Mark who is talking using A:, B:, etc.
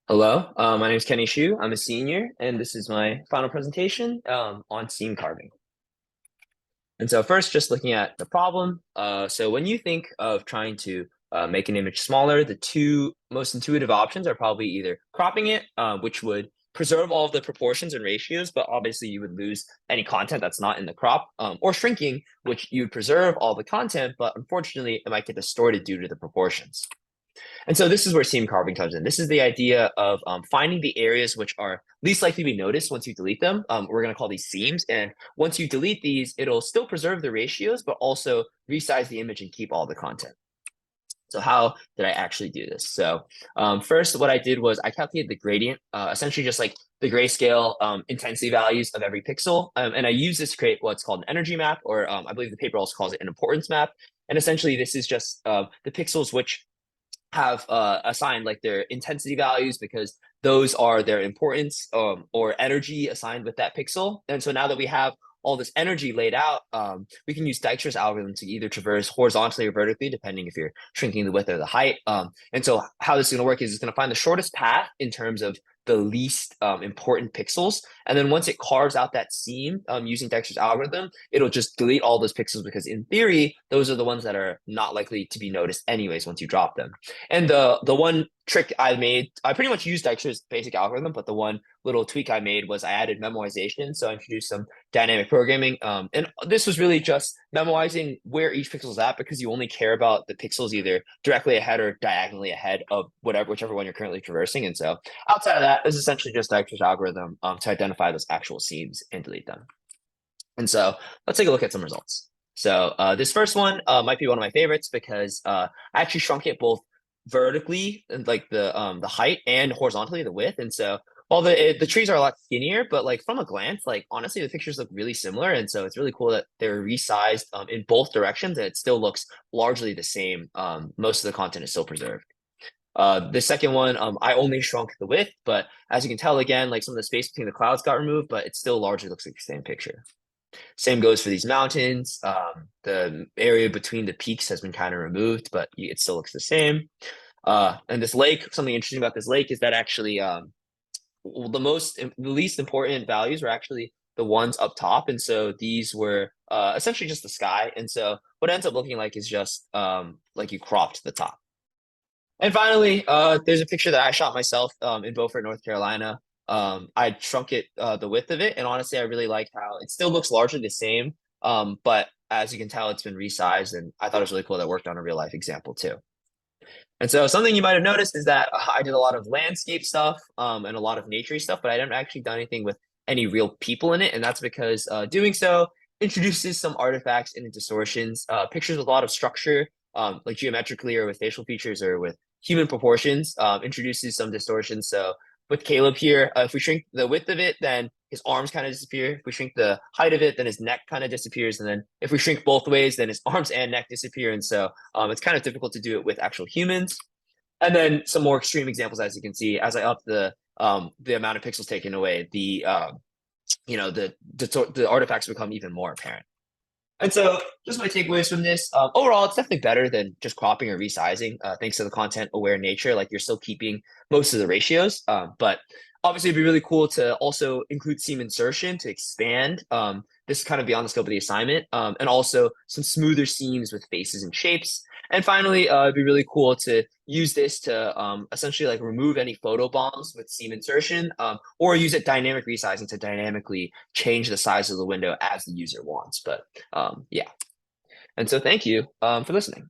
A: Hello, my name is Kenny Shu. I'm a senior, and this is my final presentation on seam carving. And so first, just looking at the problem. So when you think of trying to make an image smaller, the two most intuitive options are probably either cropping it, which would preserve all of the proportions and ratios, but obviously you would lose any content that's not in the crop, or shrinking, which you would preserve all the content, but unfortunately it might get distorted due to the proportions. And so this is where seam carving comes in. This is the idea of finding the areas which are least likely to be noticed once you delete them. We're going to call these seams. And once you delete these, it'll still preserve the ratios, but also resize the image and keep all the content. So how did I actually do this? So first, what I did was I calculated the gradient, essentially just like the grayscale intensity values of every pixel. And I use this to create what's called an energy map, or I believe the paper also calls it an importance map. And essentially, this is just the pixels which have assigned like their intensity values because those are their importance or energy assigned with that pixel. And so now that we have all this energy laid out, we can use Dijkstra's algorithm to either traverse horizontally or vertically, depending if you're shrinking the width or the height. And so how this is going to work is it's going to find the shortest path in terms of the least important pixels. And then once it carves out that seam using Dijkstra's algorithm, it'll just delete all those pixels because in theory, those are the ones that are not likely to be noticed anyways once you drop them. And the one trick I made, I pretty much used Dijkstra's basic algorithm, but the one little tweak I made was I added memoization. So I introduced some dynamic programming. And this was really just memoizing where each pixel is at because you only care about the pixels either directly ahead or diagonally ahead of whichever one you're currently traversing. And so outside of that, it's essentially just Dijkstra's algorithm to identify those actual seams and delete them. And so let's take a look at some results. So this first one might be one of my favorites because I actually shrunk it both vertically and like the height and horizontally the width. And so while the trees are a lot skinnier, but like from a glance, like honestly, the pictures look really similar. And so it's really cool that they're resized in both directions and it still looks largely the same. Most of the content is still preserved. The second one, I only shrunk the width, but as you can tell, again, like some of the space between the clouds got removed, but it still largely looks like the same picture. Same goes for these mountains. The area between the peaks has been kind of removed, but it still looks the same. And this lake, something interesting about this lake is that actually the least important values were actually the ones up top. And so these were essentially just the sky. And so what it ends up looking like is just like you cropped the top. And finally, there's a picture that I shot myself in Beaufort, North Carolina. I shrunk it, the width of it, and honestly, I really like how it still looks largely the same. But as you can tell, it's been resized, and I thought it was really cool that worked on a real life example too. And so something you might have noticed is that I did a lot of landscape stuff and a lot of naturey stuff, but I didn't actually done anything with any real people in it, and that's because doing so introduces some artifacts and distortions. Pictures with a lot of structure, like geometrically or with facial features or with human proportions, introduces some distortions. So with Caleb here, if we shrink the width of it, then his arms kind of disappear. If we shrink the height of it, then his neck kind of disappears. And then if we shrink both ways, then his arms and neck disappear. And so it's kind of difficult to do it with actual humans. And then some more extreme examples, as you can see, as I up the amount of pixels taken away, the artifacts become even more apparent. And so just my takeaways from this, overall, it's definitely better than just cropping or resizing, thanks to the content aware nature. Like you're still keeping most of the ratios, but obviously it'd be really cool to also include seam insertion to expand. This is kind of beyond the scope of the assignment, and also some smoother seams with faces and shapes. And finally, it'd be really cool to use this to essentially like remove any photo bombs with seam insertion, or use it dynamic resizing to dynamically change the size of the window as the user wants. But yeah. And so thank you for listening.